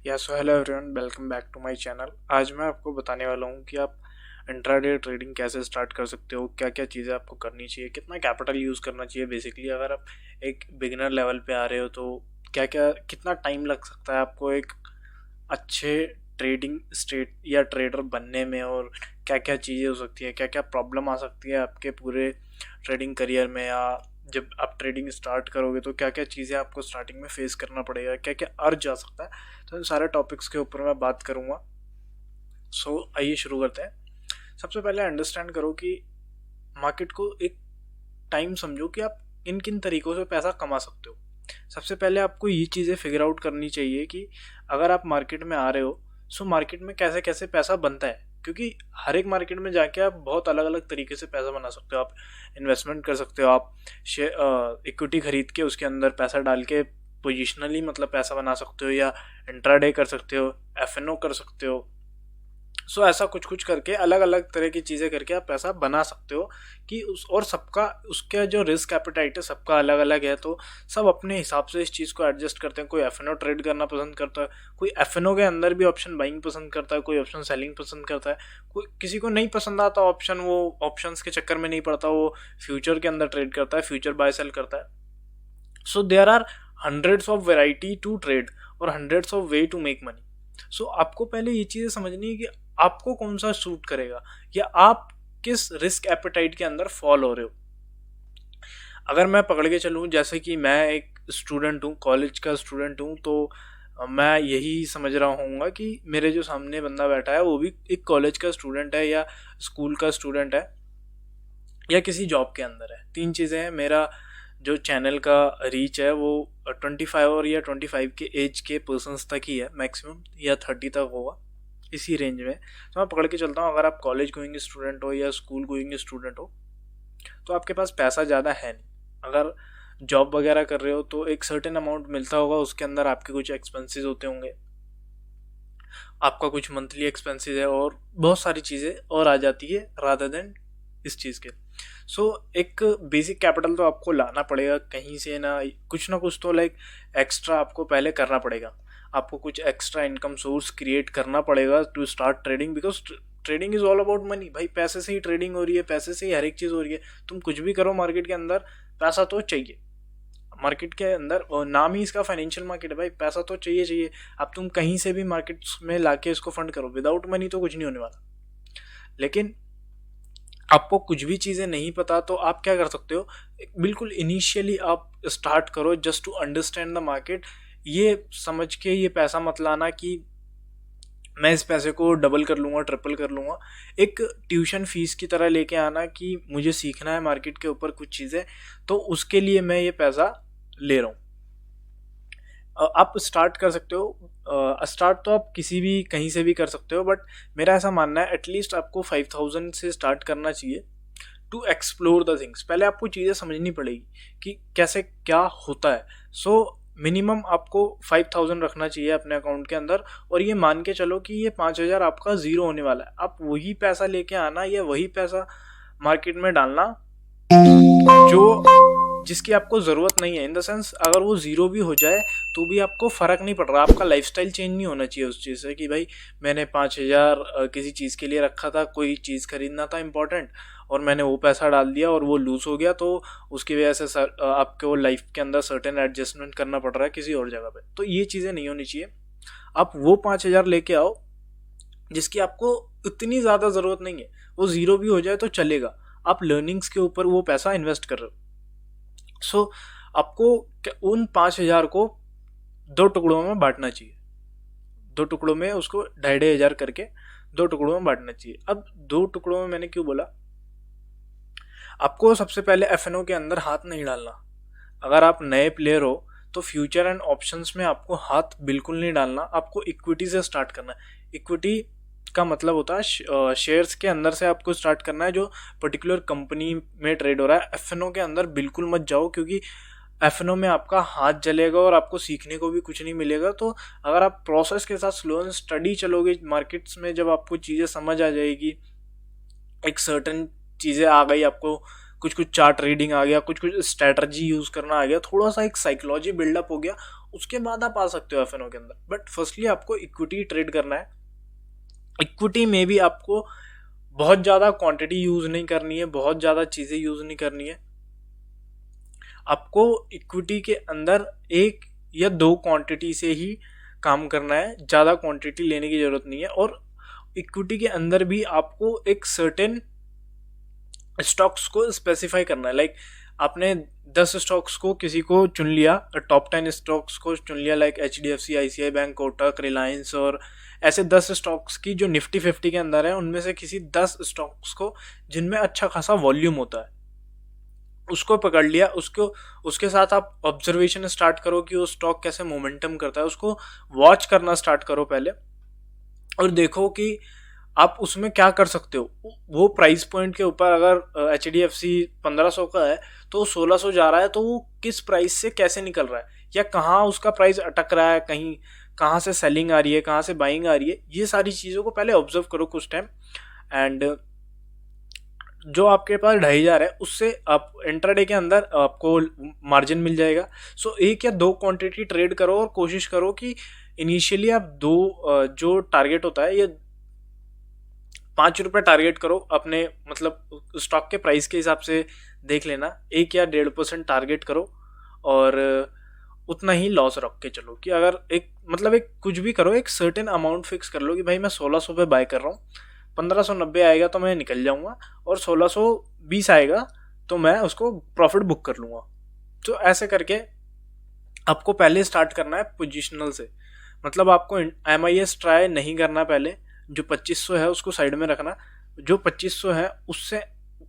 So hello everyone, welcome back to my channel. आज मैं आपको बताने वाला हूँ कि आप इंट्राडे ट्रेडिंग कैसे स्टार्ट कर सकते हो, क्या क्या चीज़ें आपको करनी चाहिए, कितना कैपिटल यूज़ करना चाहिए। बेसिकली अगर आप एक बिगिनर लेवल पे आ रहे हो तो क्या क्या कितना टाइम लग सकता है आपको एक अच्छे ट्रेडिंग स्टेट या ट्रेडर बनने में, और क्या क्या चीज़ें हो सकती है, क्या क्या प्रॉब्लम आ सकती है आपके पूरे ट्रेडिंग करियर में, या जब आप ट्रेडिंग स्टार्ट करोगे तो क्या क्या चीज़ें आपको स्टार्टिंग में फेस करना पड़ेगा, क्या क्या अर्ज आ सकता है। तो इन सारे टॉपिक्स के ऊपर मैं बात करूँगा। आइए शुरू करते हैं। सबसे पहले अंडरस्टैंड करो कि मार्केट को एक टाइम समझो कि आप किन किन तरीक़ों से पैसा कमा सकते हो। सबसे पहले आपको ये चीज़ें फिगर आउट करनी चाहिए कि अगर आप मार्केट में आ रहे हो, सो मार्केट में कैसे कैसे पैसा बनता है, क्योंकि हर एक मार्केट में जाके आप बहुत अलग अलग तरीके से पैसा बना सकते हो। आप इन्वेस्टमेंट कर सकते हो, आप इक्विटी खरीद के उसके अंदर पैसा डाल के पोजिशनली मतलब पैसा बना सकते हो, या इंट्राडे कर सकते हो, एफएनओ कर सकते हो। ऐसा कुछ कुछ करके अलग अलग तरह की चीज़ें करके आप पैसा बना सकते हो कि उस और सबका उसका जो रिस्क एपेटाइट है सबका अलग अलग है, तो सब अपने हिसाब से इस चीज़ को एडजस्ट करते हैं। कोई एफएनओ ट्रेड करना पसंद करता है, कोई एफएनओ के अंदर भी ऑप्शन बाइंग पसंद करता है, कोई ऑप्शन सेलिंग पसंद करता है, कोई किसी को नहीं पसंद आता ऑप्शन, वो ऑप्शंस के चक्कर में नहीं पड़ता, वो फ्यूचर के अंदर ट्रेड करता है, फ्यूचर बाय सेल करता है। So there are hundreds of variety to trade और hundreds of way to make money. आपको पहले ये चीज़ें समझनी है कि आपको कौन सा सूट करेगा, या आप किस रिस्क एपेटाइट के अंदर फॉल हो रहे हो। अगर मैं पकड़ के चलूँ, जैसे कि मैं एक स्टूडेंट हूँ, कॉलेज का स्टूडेंट हूँ, तो मैं यही समझ रहा हूँगा कि मेरे जो सामने बंदा बैठा है वो भी एक कॉलेज का स्टूडेंट है, या स्कूल का स्टूडेंट है, या किसी जॉब के अंदर है। तीन चीज़ें हैं। मेरा जो चैनल का रीच है वो 25 और या 25 के एज के पर्सनस तक ही है मैक्सिमम, या 30 तक होगा, इसी रेंज में। तो मैं पकड़ के चलता हूँ, अगर आप कॉलेज गोइंग स्टूडेंट हो या स्कूल गोइंग स्टूडेंट हो तो आपके पास पैसा ज़्यादा है नहीं। अगर जॉब वगैरह कर रहे हो तो एक सर्टेन अमाउंट मिलता होगा, उसके अंदर आपके कुछ एक्सपेंसेस होते होंगे, आपका कुछ मंथली एक्सपेंसेस है, और बहुत सारी चीज़ें और आ जाती है रादर देन इस चीज़ के। एक बेसिक कैपिटल तो आपको लाना पड़ेगा कहीं से ना कुछ तो लाइक एक्स्ट्रा आपको पहले करना पड़ेगा। आपको कुछ एक्स्ट्रा इनकम सोर्स क्रिएट करना पड़ेगा to start trading, because trading is all about money. भाई पैसे से ही ट्रेडिंग हो रही है, पैसे से ही हर एक चीज़ हो रही है। तुम कुछ भी करो मार्केट के अंदर, पैसा तो चाहिए। मार्केट के अंदर, और नाम ही इसका फाइनेंशियल मार्केट है, भाई पैसा तो चाहिए चाहिए। अब तुम कहीं से भी मार्केट में लाके इसको फंड करो, विदाउट मनी तो कुछ नहीं होने वाला। लेकिन आपको कुछ भी चीज़ें नहीं पता तो आप क्या कर सकते हो, बिल्कुल इनिशियली आप स्टार्ट करो just to understand the market. ये समझ के ये पैसा मत लाना कि मैं इस पैसे को डबल कर लूँगा, ट्रिपल कर लूँगा। एक ट्यूशन फीस की तरह लेके आना कि मुझे सीखना है मार्केट के ऊपर कुछ चीज़ें, तो उसके लिए मैं ये पैसा ले रहा हूँ। आप स्टार्ट कर सकते हो। स्टार्ट तो आप किसी भी कहीं से भी कर सकते हो, बट मेरा ऐसा मानना है एटलीस्ट आपको 5000 से स्टार्ट करना चाहिए टू एक्सप्लोर द थिंग्स। पहले आपको चीज़ें समझनी पड़ेगी कि कैसे क्या होता है। मिनिमम आपको 5000 रखना चाहिए अपने अकाउंट के अंदर, और ये मान के चलो कि ये 5000 आपका ज़ीरो होने वाला है। आप वही पैसा लेके आना, या वही पैसा मार्केट में डालना जो जिसकी आपको ज़रूरत नहीं है। इन द सेंस, अगर वो ज़ीरो भी हो जाए तो भी आपको फ़र्क नहीं पड़ रहा, आपका लाइफस्टाइल चेंज नहीं होना चाहिए उस चीज़ से कि भाई मैंने 5000 किसी चीज़ के लिए रखा था, कोई चीज़ खरीदना था इंपॉर्टेंट, और मैंने वो पैसा डाल दिया और वो लूज़ हो गया, तो उसकी वजह से आपको लाइफ के अंदर सर्टेन एडजस्टमेंट करना पड़ रहा है किसी और जगह पे। तो ये चीज़ें नहीं होनी चाहिए। आप वो 5000 लेके आओ जिसकी आपको उतनी ज़्यादा ज़रूरत नहीं है। वो ज़ीरो भी हो जाए तो चलेगा, आप लर्निंग्स के ऊपर वो पैसा इन्वेस्ट कर रहे हो। आपको उन 5000 को 2 टुकड़ों में बांटना चाहिए। 2 टुकड़ों में उसको 2500 करके 2 टुकड़ों में बांटना चाहिए। अब 2 टुकड़ों में मैंने क्यों बोला, आपको सबसे पहले एफएनओ के अंदर हाथ नहीं डालना। अगर आप नए प्लेयर हो तो फ्यूचर एंड ऑप्शंस में आपको हाथ बिल्कुल नहीं डालना। आपको इक्विटी से स्टार्ट करना है। इक्विटी का मतलब होता है शेयर्स के अंदर से आपको स्टार्ट करना है, जो पर्टिकुलर कंपनी में ट्रेड हो रहा है। एफएनओ के अंदर बिल्कुल मत जाओ, क्योंकि एफएनओ में आपका हाथ जलेगा और आपको सीखने को भी कुछ नहीं मिलेगा। तो अगर आप प्रोसेस के साथ स्लो एंड स्टडी चलोगे मार्केट्स में, जब आपको चीज़ें समझ आ जाएगी, एक सर्टन चीज़ें आ गई, आपको कुछ कुछ चार्ट रीडिंग आ गया, कुछ कुछ स्ट्रैटेजी यूज़ करना आ गया, थोड़ा सा एक साइकोलॉजी बिल्डअप हो गया, उसके बाद आप आ सकते हो एफएनओ के अंदर। बट फर्स्टली आपको इक्विटी ट्रेड करना है। इक्विटी में भी आपको बहुत ज़्यादा क्वांटिटी यूज़ नहीं करनी है, बहुत ज़्यादा चीज़ें यूज़ नहीं करनी है। आपको इक्विटी के अंदर एक या दो क्वांटिटी से ही काम करना है, ज़्यादा क्वांटिटी लेने की ज़रूरत नहीं है। और इक्विटी के अंदर भी आपको एक सर्टेन स्टॉक्स को स्पेसिफाई करना है। लाइक आपने 10 स्टॉक्स को किसी को चुन लिया, टॉप 10 स्टॉक्स को चुन लिया, like HDFC, ICICI bank, Kotak, Reliance, और ऐसे 10 स्टॉक्स की जो निफ्टी 50 के अंदर है, उनमें से किसी 10 स्टॉक्स को जिनमें अच्छा खासा वॉल्यूम होता है उसको पकड़ लिया। उसके साथ आप ऑब्जर्वेशन स्टार्ट करो कि वो स्टॉक कैसे मोमेंटम करता है, उसको वॉच करना स्टार्ट करो पहले, और देखो कि आप उसमें क्या कर सकते हो। वो प्राइस पॉइंट के ऊपर अगर HDFC 1500 का है तो 1600 जा रहा है, तो वो किस प्राइस से कैसे निकल रहा है, या कहाँ उसका प्राइस अटक रहा है, कहीं कहाँ से सेलिंग आ रही है, कहाँ से बाइंग आ रही है। ये सारी चीज़ों को पहले ऑब्जर्व करो कुछ टाइम, एंड जो आपके पास 2500 है उससे आप इंट्राडे के अंदर आपको मार्जिन मिल जाएगा। सो एक या दो क्वांटिटी ट्रेड करो और कोशिश करो कि इनिशियली आप जो टारगेट होता है, ये 5 रुपये टारगेट करो अपने, मतलब स्टॉक के प्राइस के हिसाब से देख लेना, 1 या 1.5% टारगेट करो, और उतना ही लॉस रख के चलो। कि अगर एक कुछ भी करो, एक सर्टेन अमाउंट फिक्स कर लो कि भाई मैं 1600 पे बाय कर रहा हूँ, 1590 आएगा तो मैं निकल जाऊंगा, और 1620 आएगा तो मैं उसको प्रॉफिट बुक कर लूँगा। तो ऐसे करके आपको पहले स्टार्ट करना है पोजिशनल से। मतलब आपको MIS ट्राई नहीं करना, पहले जो 2500 है उसको साइड में रखना, जो 2500 है उससे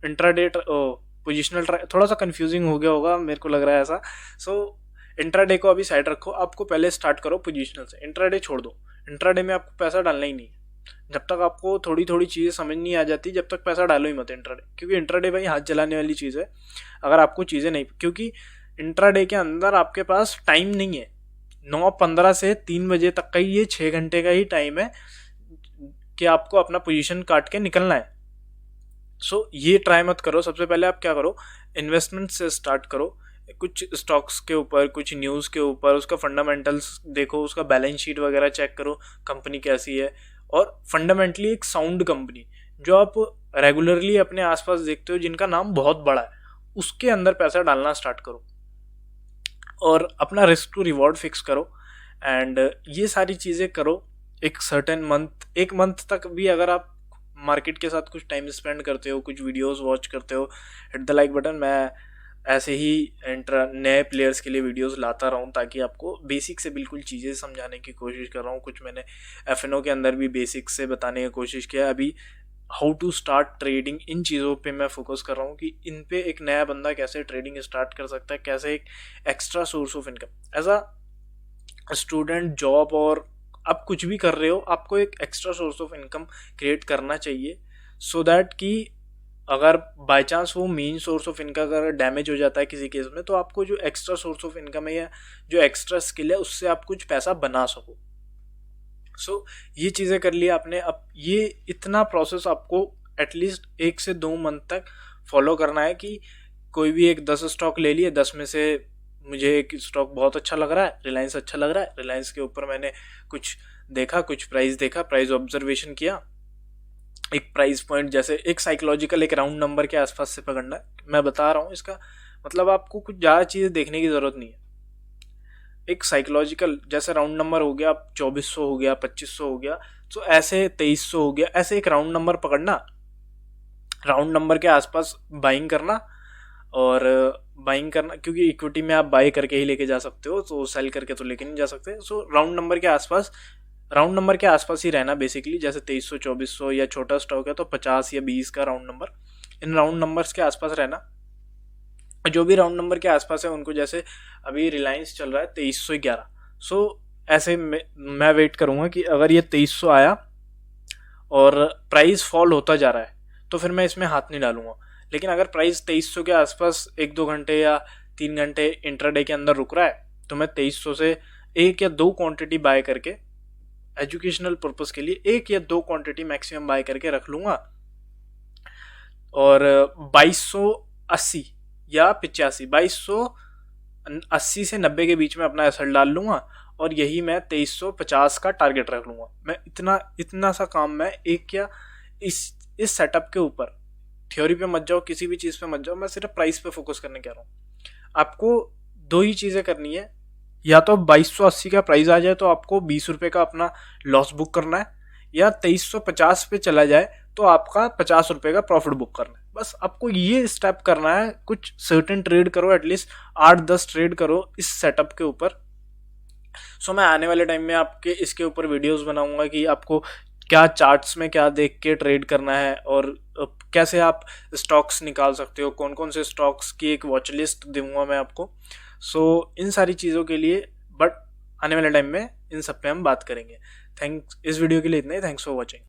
इंट्राडे पोजिशनल ट्राई। थोड़ा सा कंफ्यूजिंग हो गया होगा, मेरे को लग रहा है ऐसा। सो इंट्राडे को अभी साइड रखो, आपको पहले स्टार्ट करो पोजिशनल से, इंट्राडे छोड़ दो। इंट्राडे में आपको पैसा डालना ही नहीं है, जब तक आपको थोड़ी थोड़ी चीज़ें समझ नहीं आ जाती, जब तक पैसा डालो ही मत इंट्राडे। क्योंकि इंट्राडे भाई हाथ जलाने वाली चीज़ है। अगर आपको चीज़ें नहीं, क्योंकि इंट्राडे के अंदर आपके पास टाइम नहीं है, 9:15 से 3 बजे तक का ही ये 6 घंटे का ही टाइम है कि आपको अपना पोजीशन काट के निकलना है। सो ये ट्राई मत करो। सबसे पहले आप क्या करो, इन्वेस्टमेंट से स्टार्ट करो, कुछ स्टॉक्स के ऊपर, कुछ न्यूज़ के ऊपर, उसका फंडामेंटल्स देखो, उसका बैलेंस शीट वगैरह चेक करो, कंपनी कैसी है, और फंडामेंटली एक साउंड कंपनी जो आप रेगुलरली अपने आसपास देखते हो, जिनका नाम बहुत बड़ा है, उसके अंदर पैसा डालना स्टार्ट करो, और अपना रिस्क टू रिवॉर्ड फिक्स करो। एंड ये सारी चीज़ें करो एक सर्टेन मंथ, एक मंथ तक भी अगर आप मार्केट के साथ कुछ टाइम स्पेंड करते हो, कुछ वीडियोस वॉच करते हो, हिट द लाइक बटन। मैं ऐसे ही नए प्लेयर्स के लिए वीडियोस लाता रहूँ, ताकि आपको बेसिक से बिल्कुल चीज़ें समझाने की कोशिश कर रहा हूँ। कुछ मैंने FNO के अंदर भी बेसिक से बताने की कोशिश किया। अभी हाउ टू स्टार्ट ट्रेडिंग, इन चीज़ों पे मैं फोकस कर रहा हूँ कि इन पे एक नया बंदा कैसे ट्रेडिंग स्टार्ट कर सकता है, कैसे एक extra source of income as a student, job, और आप कुछ भी कर रहे हो, आपको एक extra source of income create करना चाहिए, सो दैट कि अगर बाय चांस वो मेन सोर्स ऑफ इनकम अगर डैमेज हो जाता है किसी केस में, तो आपको जो एक्स्ट्रा सोर्स ऑफ इनकम है या जो एक्स्ट्रा स्किल है, उससे आप कुछ पैसा बना सको। सो ये चीज़ें कर लिया आपने। अब ये इतना प्रोसेस आपको एटलीस्ट 1 से 2 मंथ तक फॉलो करना है कि कोई भी एक 10 स्टॉक ले लिए, 10 में से मुझे एक स्टॉक बहुत अच्छा लग रहा है, रिलायंस अच्छा लग रहा है, रिलायंस के ऊपर मैंने कुछ देखा, कुछ प्राइस देखा, प्राइस ऑब्जर्वेशन किया, एक प्राइस पॉइंट जैसे एक साइकोलॉजिकल एक राउंड नंबर के आसपास से पकड़ना है। मैं बता रहा हूँ, इसका मतलब आपको कुछ ज़्यादा चीज़ें देखने की ज़रूरत नहीं है। एक साइकोलॉजिकल जैसे राउंड नंबर हो गया, 2400 हो गया, 2500 हो गया, तो ऐसे 2300 हो गया, ऐसे एक राउंड नंबर पकड़ना, राउंड नंबर के आसपास बाइंग करना, और बाइंग करना, क्योंकि इक्विटी में आप बाई करके ही लेके जा सकते हो, तो सेल करके तो लेके नहीं जा सकते। सो राउंड नंबर के आसपास ही रहना बेसिकली। जैसे 2300, 2400, या छोटा स्टॉक है तो 50 या 20 का round number, in round numbers के आसपास रहना। जो भी राउंड नंबर के आसपास है उनको, जैसे अभी रिलायंस चल रहा है 2311, सो ऐसे मैं वेट करूँगा कि अगर ये 2300 आया और प्राइस फॉल होता जा रहा है तो फिर मैं इसमें हाथ नहीं डालूंगा। लेकिन अगर प्राइस 2300 के आसपास 1-2 घंटे या 3 घंटे इंट्राडे के अंदर रुक रहा है, तो मैं 2300 से 1 या 2 क्वांटिटी बाय करके, एजुकेशनल पर्पस के लिए 1 या 2 क्वांटिटी मैक्सिमम बाय करके रख लूँगा, और 2280 या 85, 80 से 90 के बीच में अपना एसएल डाल लूँगा और यही मैं 2350 का टारगेट रख लूँगा। मैं इतना सा काम मैं एक या इस सेटअप के ऊपर, थ्योरी पे मत जाओ, किसी भी चीज़ पे मत जाओ, मैं सिर्फ प्राइस पे फोकस करने कह रहा हूँ। आपको 2 ही चीज़ें करनी है, या तो 2280 का प्राइस आ जाए तो आपको 20 रुपये का अपना लॉस बुक करना है, या 2350 पे चला जाए तो आपका 50 रुपये का प्रॉफिट बुक करना है। बस आपको ये स्टेप करना है। कुछ सर्टेन ट्रेड करो, एटलीस्ट 8-10 ट्रेड करो इस सेटअप के ऊपर। सो मैं आने वाले टाइम में आपके इसके ऊपर वीडियोस बनाऊंगा कि आपको क्या चार्ट्स में क्या देख के ट्रेड करना है और कैसे आप स्टॉक्स निकाल सकते हो, कौन कौन से स्टॉक्स की एक वॉच लिस्ट दूंगा मैं आपको। सो इन सारी चीज़ों के लिए बट आने वाले टाइम में इन सब पे हम बात करेंगे। थैंक्स, इस वीडियो के लिए इतना ही। Thanks for watching.